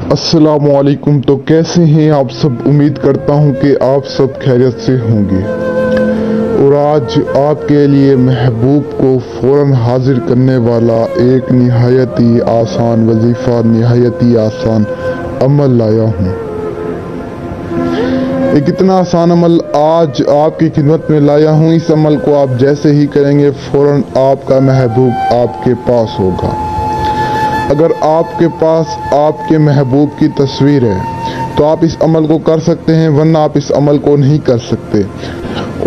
अस्सलामुअलैकुम। तो कैसे हैं आप सब? उम्मीद करता हूं कि आप सब खैरियत से होंगे। और आज आपके लिए महबूब को फ़ौरन हाजिर करने वाला एक निहायत ही आसान वजीफ़ा, निहायत ही आसान अमल लाया हूं। एक इतना आसान अमल आज आपकी खिदमत में लाया हूं। इस अमल को आप जैसे ही करेंगे फ़ौरन आपका महबूब आपके पास होगा। अगर आपके पास आपके महबूब की तस्वीर है तो आप इस अमल को कर सकते हैं, वरना आप इस अमल को नहीं कर सकते।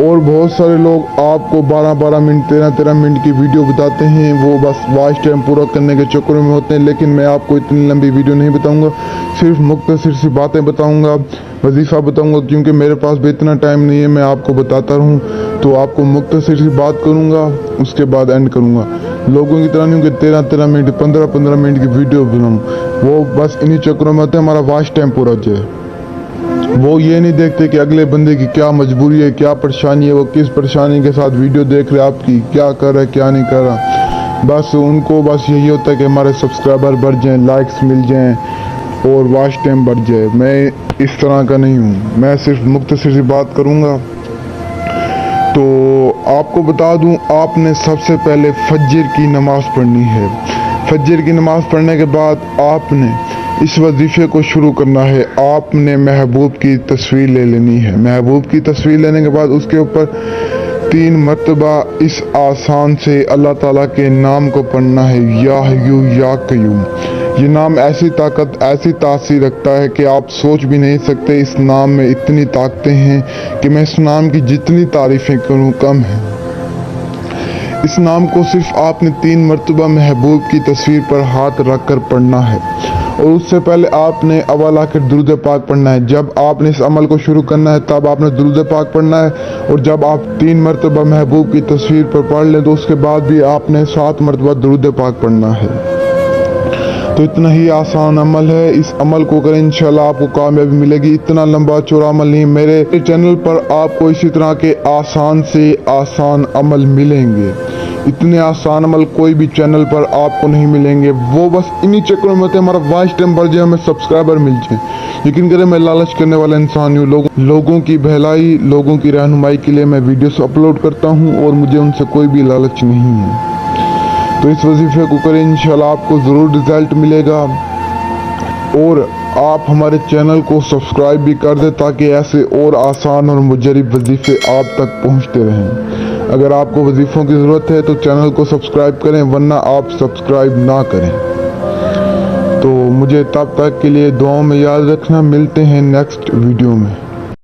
और बहुत सारे लोग आपको 12-12 मिनट 13-13 मिनट की वीडियो बताते हैं, वो बस वॉच टाइम पूरा करने के चक्कर में होते हैं। लेकिन मैं आपको इतनी लंबी वीडियो नहीं बताऊंगा, सिर्फ मुख्तसर सी बातें बताऊंगा, वजीफ़ा बताऊंगा, क्योंकि मेरे पास भी इतना टाइम नहीं है मैं आपको बताता रहूं। तो आपको मुख्तसर सी बात करूंगा, उसके बाद एंड करूंगा। लोगों की तरह नहीं कि 13-13 मिनट 15-15 मिनट की वीडियो बनाऊं, वो बस इन्हीं चक्करों में होते हैं हमारा वॉच टाइम पूरा हो जाए। वो ये नहीं देखते कि अगले बंदे की क्या मजबूरी है, क्या परेशानी है, वो किस परेशानी के साथ वीडियो देख रहे, आपकी क्या कर रहा है क्या नहीं कर रहा। बस उनको बस यही होता है कि हमारे सब्सक्राइबर बढ़ जाएं, लाइक्स मिल जाएं और वॉच टाइम बढ़ जाए। मैं इस तरह का नहीं हूँ, मैं सिर्फ मुख्तसर सी बात करूँगा। तो आपको बता दूं, आपने सबसे पहले फज्र की नमाज़ पढ़नी है। फज्र की नमाज़ पढ़ने के बाद आपने इस वजीफ़े को शुरू करना है। आपने महबूब की तस्वीर ले लेनी है। महबूब की तस्वीर लेने के बाद उसके ऊपर 3 मरतबा इस आसान से अल्लाह ताला के नाम को पढ़ना है, या हय्यू या क़य्यूम। ये नाम ऐसी ताकत, ऐसी तासीर रखता है कि आप सोच भी नहीं सकते। इस नाम में इतनी ताकतें हैं कि मैं इस नाम की जितनी तारीफ़ें करूँ कम है। इस नाम को सिर्फ आपने 3 मरतबा महबूब की तस्वीर पर हाथ रख कर पढ़ना है। और उससे पहले आपने अव्वल आखिर दुरूद पाक पढ़ना है। जब आपने इस अमल को शुरू करना है तब आपने दुरूद पाक पढ़ना है। और जब आप 3 मरतबा महबूब की तस्वीर पर पढ़ लें तो उसके बाद भी आपने 7 मरतबा दुरूद पाक पढ़ना है। तो इतना ही आसान अमल है। इस अमल को करें, इंशाल्लाह आपको कामयाबी मिलेगी। इतना लंबा चौड़ा अमल नहीं, मेरे चैनल पर आपको इसी तरह के आसान से आसान अमल मिलेंगे। इतने आसान अमल कोई भी चैनल पर आपको नहीं मिलेंगे। वो बस इन्हीं चक्करों में होते हैं हमारा वॉच टाइम बढ़ जाए, हमें सब्सक्राइबर मिल जाए। यकीन करें, मैं लालच करने वाला इंसान हूँ। लोगों की भलाई, लोगों की रहनुमाई के लिए मैं वीडियोस अपलोड करता हूँ और मुझे उनसे कोई भी लालच नहीं है। तो इस वजीफे को करें, इंशाल्लाह आपको ज़रूर रिजल्ट मिलेगा। और आप हमारे चैनल को सब्सक्राइब भी कर दें ताकि ऐसे और आसान और मुजरिब वजीफे आप तक पहुंचते रहें। अगर आपको वजीफ़ों की ज़रूरत है तो चैनल को सब्सक्राइब करें, वरना आप सब्सक्राइब ना करें। तो मुझे तब तक के लिए दुआओं में याद रखना। मिलते हैं नेक्स्ट वीडियो में।